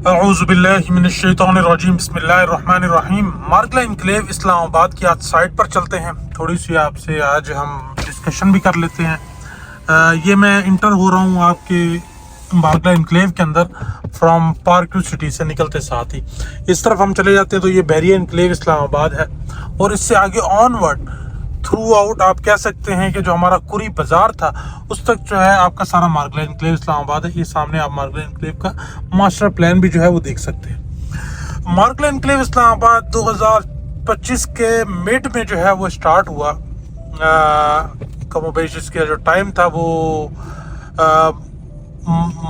औज़ुबिल्लाहिमिनश्शैतानिर्रजीम बिस्मिल्लाहिर्रहमानिर्रहीम। मार्गला इनक्लेव इस्लामाबाद की आज साइट पर चलते हैं। थोड़ी सी आपसे आज हम डिस्कशन भी कर लेते हैं। ये मैं इंटर हो रहा हूँ आपके मार्गला इनक्लेव के अंदर फ्रॉम पार्क सिटी से निकलते साथ ही इस तरफ हम चले जाते हैं तो ये बैरिया इनक्लेव इस्लामाबाद है। और इससे आगे ऑनवर्ड थ्रू आउट आप कह सकते हैं कि जो हमारा कुरी बाजार था उस तक जो है आपका सारा मार्गला इनक्लेव इस्लामाबाद है। ये सामने आप मार्गला इनक्लेव का मास्टर प्लान भी जो है वो देख सकते हैं। मार्गला इनक्लेव इस्लामाबाद 2025 के मिड में जो है वो स्टार्ट हुआ। कमोबेश इसका जो टाइम था वो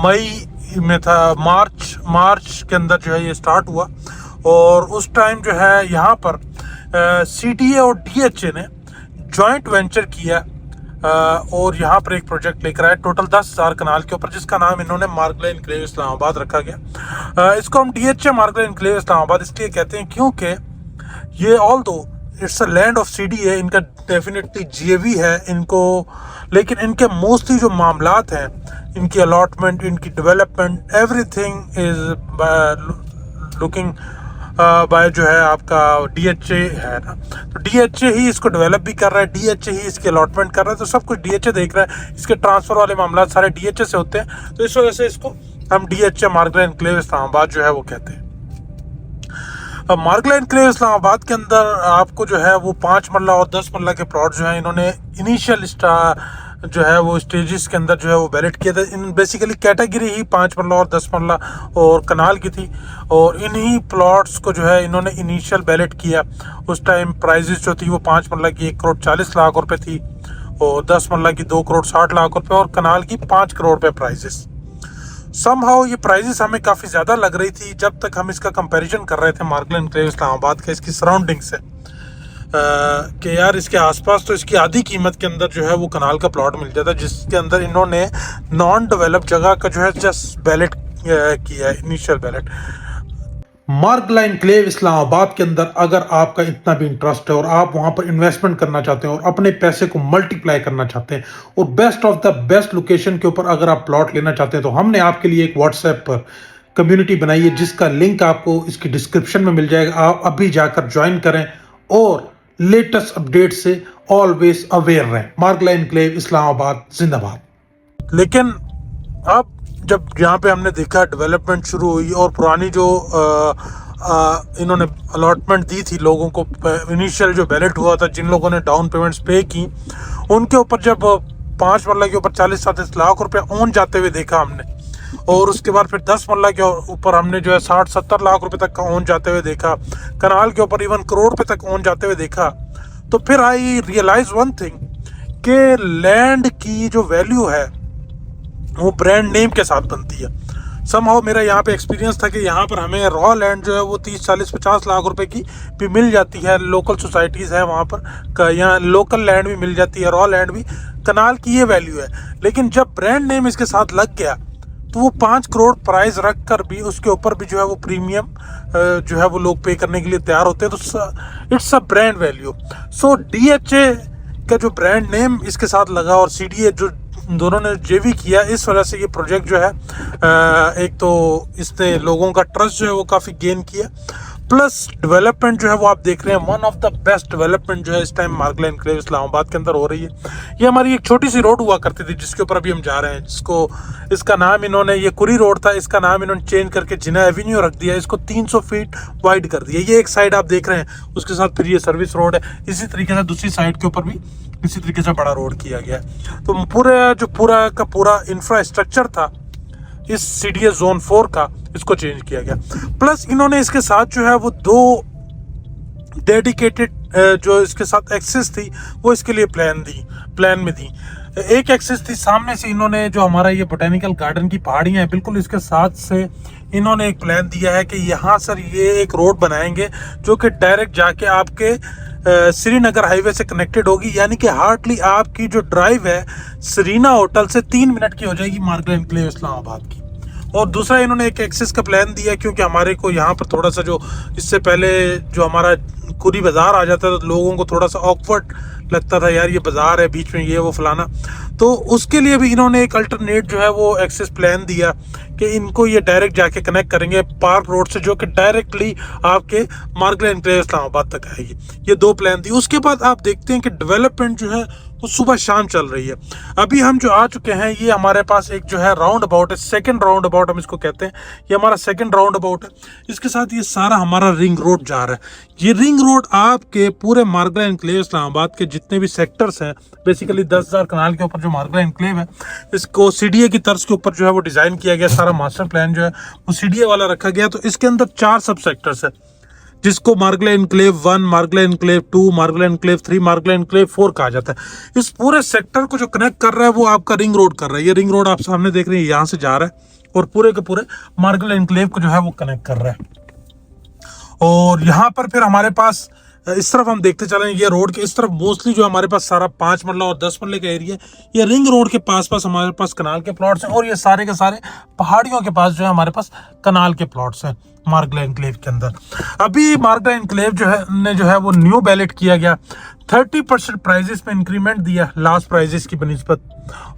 मई में था, मार्च के अंदर जो है ये स्टार्ट हुआ। और उस टाइम जो है यहाँ पर CTA और DHA ने जॉइंट वेंचर किया और यहाँ पर एक प्रोजेक्ट लेकर आए टोटल 10,000 कनाल के ऊपर, जिसका नाम इन्होंने मार्गला इनक्लेव इस्लामाबाद रखा गया। इसको हम DHA मार्गला इनक्लेव इस्लामाबाद इसलिए कहते हैं क्योंकि ये ऑल दो it's a land of CDA, इनका डेफिनेटली GAV है इनको, लेकिन इनके मोस्टली जो मामलात हैं, इनकी अलॉटमेंट, इनकी development, everything is looking by जो है आपका DHA है ना। तो DHA ही इसको डेवलप भी कर रहा है, DHA ही इसकी अलॉटमेंट कर रहा है, तो सब कुछ DHA देख रहा है। इसके ट्रांसफ़र वाले मामला सारे DHA से होते हैं, तो इस वजह से इसको हम DHA मार्गला इनक्लेव इस्लामाबाद जो है वो कहते हैं। मार्गला इनक्लेव इस्लामाबाद के अंदर आपको जो है वो 5 मरला और 10 मरला के प्लॉट जो है इन्होंने इनिशियल जो है वो स्टेजेस के अंदर जो है वो बैलेट किया था। इन बेसिकली कैटेगरी ही 5 मरला और 10 मरला और कनाल की थी, और इन्हीं प्लॉट्स को जो है इन्होंने इनिशियल बैलेट किया। उस टाइम प्राइजेस जो थी वो 5 मरला की 1 करोड़ 40 लाख रुपए थी, और 10 मरला की 2 करोड़ 60 लाख रुपए, और कनाल की 5 करोड़ रुपए प्राइजेस। समहाउ ये प्राइजेस हमें काफ़ी ज़्यादा लग रही थी जब तक हम इसका कंपैरिजन कर रहे थे मार्गला इनक्लेव इस्लामाबाद का इसकी सराउंडिंग से, कि यार इसके आसपास तो इसकी आधी कीमत के अंदर जो है वो कनाल का प्लॉट मिल जाता है, जिसके अंदर इन्होंने नॉन डेवलप जगह का जो है जस्ट बैलेट किया है, इनिशियल बैलेट। मार्गला इनक्लेव इस्लामाबाद के अंदर अगर आपका इतना भी इंटरेस्ट है और आप वहां पर इन्वेस्टमेंट करना चाहते हैं और अपने पैसे को मल्टीप्लाई करना चाहते हैं और best of the best location के ऊपर अगर आप प्लॉट लेना चाहते हैं, तो हमने आपके लिए एक व्हाट्सएप पर कम्युनिटी बनाई है जिसका लिंक आपको इसकी डिस्क्रिप्शन में मिल जाएगा। आप अभी जाकर ज्वाइन करें और लेटेस्ट अपडेट से ऑलवेज अवेयर रहें। मार्गला इनक्लेव इस्लामाबाद जिंदाबाद। लेकिन अब जब यहाँ पे हमने देखा डेवलपमेंट शुरू हुई और पुरानी जो इन्होंने अलॉटमेंट दी थी लोगों को, इनिशियल जो बैलेट हुआ था, जिन लोगों ने डाउन पेमेंट्स पे की, उनके ऊपर जब 5 मरला के ऊपर 40-37 लाख रुपए ओन जाते हुए देखा हमने, और उसके बाद फिर 10 मरला के ऊपर हमने जो है 60-70 लाख रुपए तक का ओन जाते हुए देखा, कनाल के ऊपर इवन करोड़ रुपए तक ओन जाते हुए देखा, तो फिर आई रियलाइज वन थिंग कि लैंड की जो वैल्यू है वो ब्रांड नेम के साथ बनती है। समहाउ मेरा यहाँ पे एक्सपीरियंस था कि यहाँ पर हमें रॉ लैंड जो है वो 30-40-50 लाख रुपए की भी मिल जाती है। लोकल सोसाइटीज़ है वहाँ पर, यहाँ लोकल लैंड भी मिल जाती है, रॉ लैंड भी, कनाल की ये वैल्यू है। लेकिन जब ब्रांड नेम इसके साथ लग गया तो वो 5 करोड़ प्राइस रख कर भी उसके ऊपर भी जो है वो प्रीमियम जो है वो लोग पे करने के लिए तैयार होते हैं। तो it's a brand value. So DHA का जो ब्रांड नेम इसके साथ लगा और CDA जो दोनों ने JV किया, इस वजह से ये प्रोजेक्ट जो है एक तो इसने लोगों का ट्रस्ट जो है वो काफ़ी गेन किया, प्लस डेवलपमेंट जो है वो आप देख रहे हैं one of the best development जो है इस टाइम मार्गला इनक्लेव इस्लामाबाद के अंदर हो रही है। ये हमारी एक छोटी सी रोड हुआ करती थी जिसके ऊपर अभी हम जा रहे हैं, जिसको इसका नाम इन्होंने, ये कुरी रोड था, इसका नाम इन्होंने चेंज करके जिना एवेन्यू रख दिया, इसको 300 फीट वाइड कर दिया। ये एक साइड आप देख रहे हैं, उसके साथ फिर ये सर्विस रोड है, इसी तरीके से दूसरी साइड के ऊपर भी इसी तरीके से बड़ा रोड किया गया है। तो पूरा का पूरा इंफ्रास्ट्रक्चर था इस CDA जोन 4 का, इसको चेंज किया गया। प्लस इन्होंने इसके साथ जो है वो 2 डेडिकेटेड जो इसके साथ एक्सेस थी वो इसके लिए प्लान में दी। एक एक्सेस थी सामने से, इन्होंने जो हमारा ये बोटेनिकल गार्डन की पहाड़ियाँ हैं बिल्कुल इसके साथ से इन्होंने एक प्लान दिया है कि यहाँ सर ये एक रोड बनाएंगे जो कि डायरेक्ट जाके आपके श्रीनगर हाईवे से कनेक्टेड होगी, यानी कि हार्डली आपकी जो ड्राइव है सरीना होटल से 3 मिनट की हो जाएगी मार्गला इनक्लेव इस्लामाबाद की। और दूसरा इन्होंने एक एक्सेस का प्लान दिया, क्योंकि हमारे को यहाँ पर थोड़ा सा जो इससे पहले जो हमारा खुली बाजार आ जाता था तो लोगों को थोड़ा सा ऑकवर्ड लगता था, यार ये बाजार है बीच में, ये वो फलाना। तो उसके लिए भी इन्होंने एक अल्टरनेट जो है वो एक्सेस प्लान दिया कि इनको ये डायरेक्ट जाके कनेक्ट करेंगे पार्क रोड से, जो कि डायरेक्टली आपके मार्गला एनक्लेव इस्लामाबाद तक आएगी। ये 2 प्लान दी। उसके बाद आप देखते हैं कि डेवलपमेंट जो है वो सुबह शाम चल रही है। अभी हम जो आ चुके हैं, ये हमारे पास एक जो है राउंड अबाउट है, सेकंड राउंड अबाउट हम इसको कहते हैं। ये हमारा सेकंड राउंड अबाउट है। इसके साथ ये सारा हमारा रिंग रोड जा रहा है। ये रिंग रोड आपके पूरे मार्गला एनक्लेव इस्लामाबाद के जितने भी सेक्टर्स हैं, बेसिकली 10,000 कनाल के ऊपर जो मार्गला एनक्लेव है, इसको सीडीए की तर्ज के ऊपर जो है वो डिजाइन किया गया। सारा मास्टर प्लान जो है वो सीडीए वाला रखा गया। तो इसके अंदर 4 सब सेक्टर्स है, जिसको मार्गला एनक्लेव 1, मार्गला एनक्लेव 2, मार्गला एनक्लेव 3, मार्गला एनक्लेव 4 कहा जाता है। इस पूरे सेक्टर को जो कनेक्ट कर रहा है वो आपका रिंग रोड कर रहा है। ये रिंग रोड आप सामने देख रहे हैं, यहाँ से जा रहा है और पूरे के पूरे मार्गला एनक्लेव को जो है वो कनेक्ट कर रहा है। और यहाँ पर फिर हमारे पास इस तरफ हम देखते चलें, ये रोड के इस तरफ मोस्टली जो हमारे पास सारा 5 मरला और 10 मरले का एरिया, ये रिंग रोड के पास हमारे पास कनाल के प्लॉट्स हैं। और ये सारे के सारे पहाड़ियों के पास जो है हमारे पास कनाल के प्लॉट्स हैं मार्गला एनक्लेव के अंदर। अभी मार्गला एनक्लेव जो है वो न्यू बैलेट किया गया, 30% प्राइजेस में इंक्रीमेंट दिया लास्ट प्राइजेस की बनिस्बत,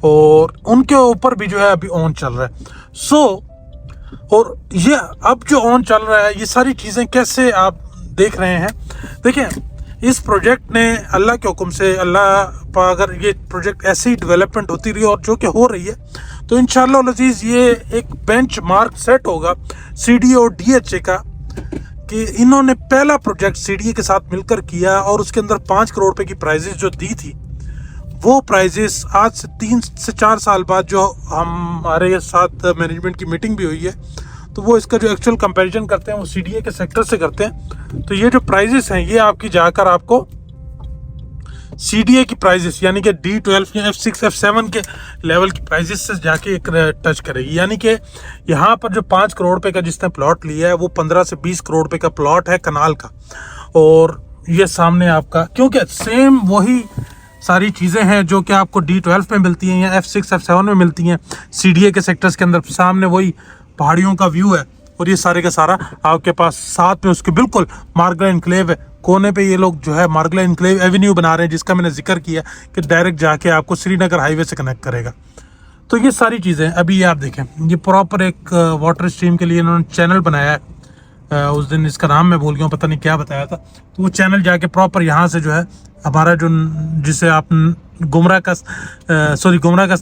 और उनके ऊपर भी जो है अभी ऑन चल रहा है। और ये अब जो ऑन चल रहा है, ये सारी चीज़ें कैसे आप देख रहे हैं। देखिए, इस प्रोजेक्ट ने अल्लाह के हुक्म से, अगर ये प्रोजेक्ट ऐसी डेवलपमेंट होती रही और जो कि हो रही है, तो इंशाअल्लाह लजीज ये एक बेंचमार्क सेट होगा सीडीए और डीएचए का, कि इन्होंने पहला प्रोजेक्ट सीडीए के साथ मिलकर किया और उसके अंदर 5 करोड़ रुपए की प्राइजेस जो दी थी, वो प्राइजेस आज से 3 से 4 साल बाद जो हमारे साथ मैनेजमेंट की मीटिंग भी हुई है, तो वो इसका जो एक्चुअल कंपैरिजन करते हैं वो सीडीए के सेक्टर से करते हैं। तो ये जो प्राइजेस हैं ये आपकी जाकर आपको सीडीए की प्राइजेस यानी कि D12 या F6 F7 के लेवल की प्राइजेस से जाके एक टच करेगी। यानी कि यहाँ पर जो 5 करोड़ रुपए का जिसने प्लॉट लिया है वो 15 से 20 करोड़ रुपए का प्लॉट है कनाल का। और ये सामने आपका, क्योंकि सेम वही सारी चीज़ें हैं जो कि आपको D12 में मिलती हैं या F6 F7 में मिलती हैं सीडीए के सेक्टर्स के अंदर। सामने वही पहाड़ियों का व्यू है और ये सारे का सारा आपके पास साथ में उसके बिल्कुल मार्गला एनक्लेव है। कोने पे ये लोग जो है मार्गला एनक्लेव एवेन्यू बना रहे हैं, जिसका मैंने जिक्र किया कि डायरेक्ट जाके आपको श्रीनगर हाईवे से कनेक्ट करेगा। तो ये सारी चीज़ें अभी ये आप देखें, ये प्रॉपर एक वाटर स्ट्रीम के लिए इन्होंने चैनल बनाया है। उस दिन इसका नाम मैं भूल गया हूँ, पता नहीं क्या बताया था। तो वो चैनल जाके प्रॉपर यहाँ से जो है हमारा जो, जिसे आप गुमराह कस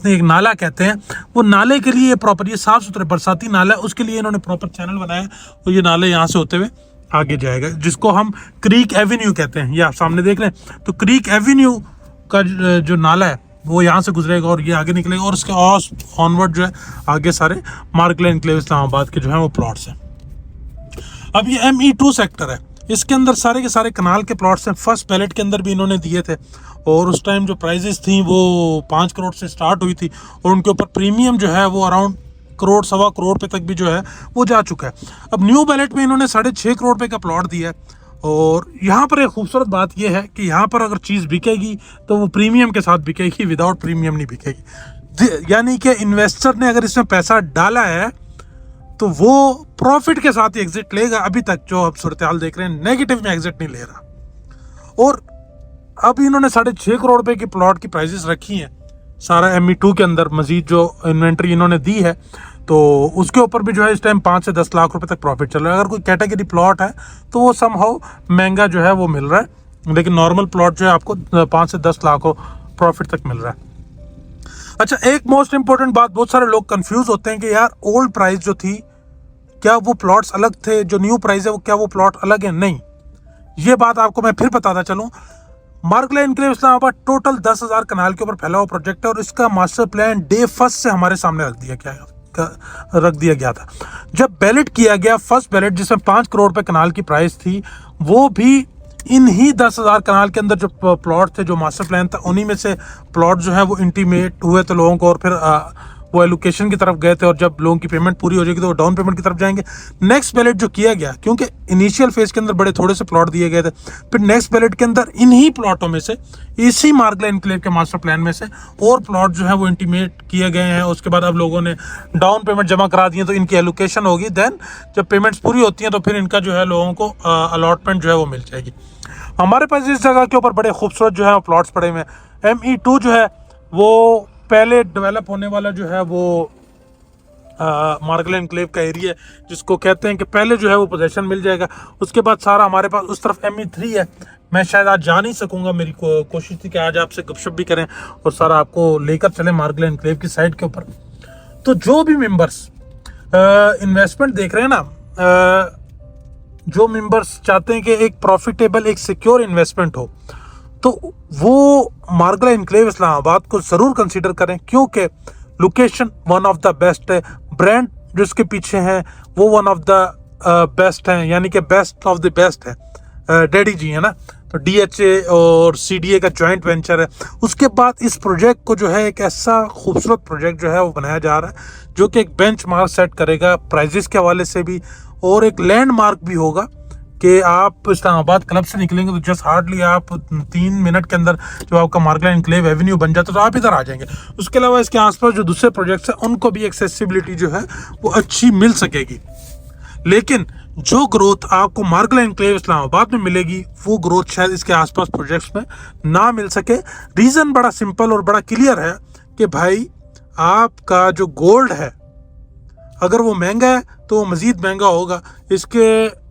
नहीं, एक नाला कहते हैं, वो नाले के लिए प्रॉपर, ये साफ सुथरे बरसाती नाला है, उसके लिए इन्होंने प्रॉपर चैनल बनाया और ये नाले यहाँ से होते हुए आगे जाएगा, जिसको हम क्रीक एवेन्यू कहते हैं। ये आप सामने देख रहे हैं, तो क्रीक एवेन्यू का जो नाला है वो यहाँ से गुजरेगा और ये आगे निकलेगा और उसके ऑनवर्ड जो है आगे सारे मार्गला एनक्लेव इस्लामाबाद के जो है वो प्लॉट्स हैं। अब ये ME2 सेक्टर है, इसके अंदर सारे के सारे कनाल के प्लॉट्स हैं। फर्स्ट पैलेट के अंदर भी इन्होंने दिए थे और उस टाइम जो प्राइजेस थी वो 5 करोड़ से स्टार्ट हुई थी और उनके ऊपर प्रीमियम जो है वो अराउंड करोड़ सवा करोड़ पे तक भी जो है वो जा चुका है। अब न्यू बैलेट में इन्होंने 6.5 करोड़ रुपए का प्लॉट दिया है। और यहाँ पर एक खूबसूरत बात यह है कि यहाँ पर अगर चीज़ बिकेगी तो वो प्रीमियम के साथ बिकेगी, विदाउट प्रीमियम नहीं बिकेगी। यानी कि इन्वेस्टर ने अगर इसमें पैसा डाला है तो वो प्रॉफिट के साथ ही एग्जिट लेगा। अभी तक जो अब सूरत हाल देख रहे हैं, नेगेटिव में एग्जिट नहीं ले रहा। और अब इन्होंने 6.5 करोड़ रुपए की प्लॉट की प्राइजेस रखी हैं सारा ME2 के अंदर। मजीद जो इन्वेंट्री इन्होंने दी है तो उसके ऊपर भी जो है इस टाइम 5 से 10 लाख रुपए तक प्रॉफिट चल रहा है। अगर कोई कैटेगरी प्लॉट है तो वो समहाउ महंगा जो है वो मिल रहा है, लेकिन नॉर्मल प्लॉट जो है आपको 5 से 10 लाख प्रॉफिट तक मिल रहा है। अच्छा, एक मोस्ट इंपॉर्टेंट बात, बहुत सारे लोग कंफ्यूज होते हैं कि यार ओल्ड प्राइस जो थी क्या वो प्लॉट्स अलग थे, जो न्यू प्राइस है वो क्या वो प्लॉट अलग है? नहीं, ये बात आपको मैं फिर बताता चलूं। मार्गला एनक्लेव इस्लामाबाद टोटल 10,000 कनाल के ऊपर फैला हुआ प्रोजेक्ट है और इसका मास्टर प्लान डे फर्स्ट से हमारे सामने रख दिया गया था। जब बैलेट किया गया, फर्स्ट बैलेट जिसमें 5 करोड़ रुपए कनाल की प्राइस थी, वो भी इन्हीं 10,000 कनाल के अंदर जो प्लॉट थे, जो मास्टर प्लान था, उन्हीं में से प्लॉट जो है वो इंटीमेट हुए थे लोगों को और फिर वो एलोकेशन की तरफ गए थे, और जब लोगों की पेमेंट पूरी हो जाएगी तो वो डाउन पेमेंट की तरफ जाएंगे। नेक्स्ट बैलेट जो किया गया, क्योंकि इनिशियल फेज के अंदर बड़े थोड़े से प्लॉट दिए गए थे, फिर नेक्स्ट बैलेट के अंदर इन्हीं प्लॉटों में से, इसी मार्गला एनक्लेव के मास्टर प्लान में से और प्लॉट जो है वो इंटीमेट किए गए हैं। उसके बाद अब लोगों ने डाउन पेमेंट जमा करा दी है, तो इनकी एलोकेशन होगी। देन जब पेमेंट्स पूरी होती हैं तो फिर इनका जो है लोगों को अलॉटमेंट जो है वो मिल जाएगी। हमारे पास इस जगह के ऊपर बड़े खूबसूरत जो है प्लॉट्स पड़े हुए हैं। ME2 जो है वो पहले डेवलप होने वाला जो है वो मार्गला एनक्लेव का एरिया है, जिसको कहते हैं कि पहले जो है वो पोजेशन मिल जाएगा। उसके बाद सारा हमारे पास उस तरफ ME3 है। मैं शायद आज जा नहीं सकूंगा, मेरी कोशिश थी कि आज आपसे गपशप भी करें और सारा आपको लेकर चले मार्गला एनक्लेव की साइड के ऊपर। तो जो भी मेंबर्स इन्वेस्टमेंट देख रहे हैं ना, जो मेंबर्स चाहते हैं कि एक प्रॉफिटेबल, एक सिक्योर इन्वेस्टमेंट हो, तो वो मार्गला एनक्लेव इस्लामाबाद को ज़रूर कंसीडर करें, क्योंकि location one of the best है, ब्रांड जो इसके पीछे हैं वो वन ऑफ द बेस्ट हैं, यानी कि बेस्ट ऑफ द बेस्ट है। डैडी जी है ना, तो DHA और CDA का जॉइंट वेंचर है। उसके बाद इस प्रोजेक्ट को जो है एक ऐसा खूबसूरत प्रोजेक्ट जो है वो बनाया जा रहा है, जो कि एक बेंचमार्क सेट करेगा प्राइजेस के हवाले से भी, और एक लैंडमार्क भी होगा कि आप इस्लामाबाद क्लब से निकलेंगे तो जस्ट हार्डली आप 3 मिनट के अंदर जो आपका मार्गला एनक्लेव एवेन्यू बन जाता है, तो आप इधर आ जाएंगे। उसके अलावा इसके आसपास जो दूसरे प्रोजेक्ट्स हैं उनको भी एक्सेसिबिलिटी जो है वो अच्छी मिल सकेगी। लेकिन जो ग्रोथ आपको मार्गला एनक्लेव इस्लामाबाद में मिलेगी, वो ग्रोथ शायद इसके आसपास प्रोजेक्ट्स में ना मिल सके। रीज़न बड़ा सिंपल और बड़ा क्लियर है कि भाई आपका जो गोल्ड है, अगर वो महंगा है तो वो मज़ीद महंगा होगा इसके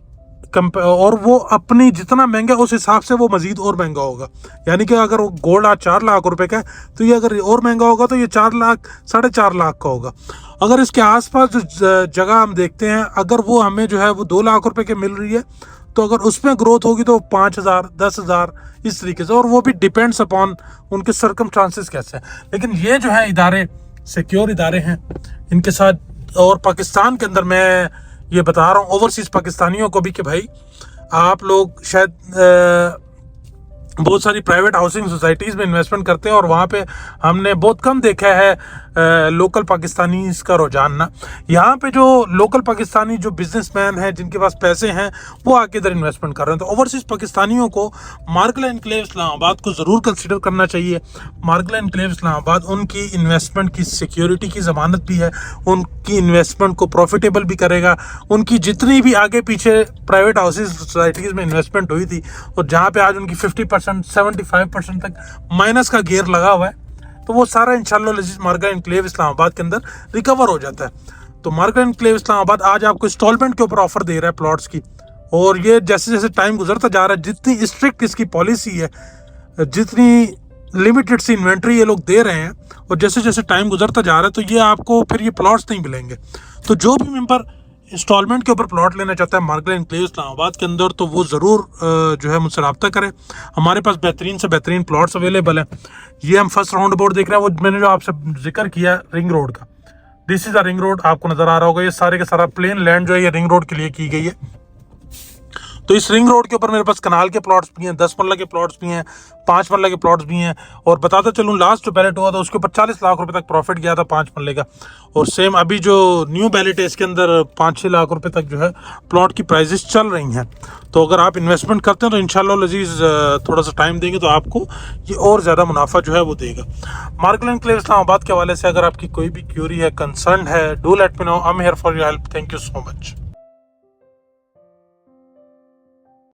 और वो अपनी जितना महंगा उस हिसाब से वो मज़ीद और महंगा होगा। यानी कि अगर वो गोल्ड आज 4 लाख रुपए का है, तो ये अगर और महंगा होगा तो ये 4 लाख 4.5 लाख का होगा। अगर इसके आसपास जो जगह हम देखते हैं, अगर वो हमें जो है वो 2 लाख रुपए की मिल रही है, तो अगर उसमें ग्रोथ होगी तो 5,000 10,000 इस तरीके से, और वो भी डिपेंड्स अपॉन उनके सर्कमस्टांसेस कैसे हैं। लेकिन ये जो है इदारे सिक्योर इदारे हैं, इनके साथ। और पाकिस्तान के अंदर मैं ये बता रहा हूँ ओवरसीज़ पाकिस्तानियों को भी कि भाई आप लोग शायद बहुत सारी प्राइवेट हाउसिंग सोसाइटीज़ में इन्वेस्टमेंट करते हैं, और वहाँ पे हमने बहुत कम देखा है लोकल पाकिस्तानी का रुझान ना। यहाँ पे जो लोकल पाकिस्तानी जो बिजनेसमैन हैं, जिनके पास पैसे हैं, वो आके इधर इन्वेस्टमेंट कर रहे हैं। तो ओवरसीज़ पाकिस्तानियों को मार्गला एनक्लेव इस्लामाबाद को ज़रूर कंसिडर करना चाहिए। मार्गला एनक्लेव इस्लामाबाद उनकी इन्वेस्टमेंट की सिक्योरिटी की ज़मानत भी है, उनकी इन्वेस्टमेंट को प्रॉफिटेबल भी करेगा। उनकी जितनी भी आगे पीछे प्राइवेट हाउसिंग सोसाइटीज़ में इन्वेस्टमेंट हुई थी, और जहाँ पर आज उनकी 50% 75% तक माइनस का गियर लगा हुआ है, तो वो सारा इंशाल्लाह लजीज मार्गला एनक्लेव इस्लामाबाद के अंदर रिकवर हो जाता है। तो मार्गला एनक्लेव इस्लामाबाद आज आपको इंस्टॉलमेंट के ऊपर ऑफर दे रहा है प्लॉट्स की, और ये जैसे जैसे टाइम गुजरता जा रहा है, जितनी स्ट्रिक्ट इसकी पॉलिसी है, जितनी लिमिटेड सी इन्वेंट्री ये लोग दे रहे हैं, और जैसे जैसे टाइम गुजरता जा रहा है, तो ये आपको फिर ये प्लॉट्स नहीं मिलेंगे। तो जो भी मेंबर इंस्टॉलमेंट के ऊपर प्लॉट लेना चाहता है मार्गला एनक्लेव इस्लामाबाद के अंदर, तो वो ज़रूर जो है मुझसे रब्ता करें। हमारे पास बेहतरीन से बेहतरीन प्लॉट्स अवेलेबल हैं। ये हम फर्स्ट राउंड अबाउट देख रहे हैं, वो मैंने जो आपसे जिक्र किया रिंग रोड का, this is a ring road, आपको नज़र आ रहा होगा। ये सारे का सारा प्लेन लैंड जो है ये रिंग रोड के लिए की गई है। तो इस रिंग रोड के ऊपर मेरे पास कनाल के प्लॉट्स भी हैं, 10 मरला के प्लॉट्स भी हैं, 5 मरला के प्लॉट्स भी हैं। और बताता चलूँ, लास्ट जो बैलेट हुआ था उसके ऊपर 40 लाख रुपए तक प्रॉफिट गया था 5 मरले का। और सेम अभी जो न्यू बैलेट है इसके अंदर 5-6 लाख रुपए तक जो है प्लॉट की प्राइजेस चल रही हैं। तो अगर आप इन्वेस्टमेंट करते हैं तो इंशाल्लाह लजीज थोड़ा सा टाइम देंगे तो आपको ये और ज़्यादा मुनाफा जो है वो देगा। मार्गला एनक्लेव इस्लामाबाद के हवाले से अगर आपकी कोई भी क्यूरी है, कंसर्न है, do let me know, I am here for your help. Thank you so much.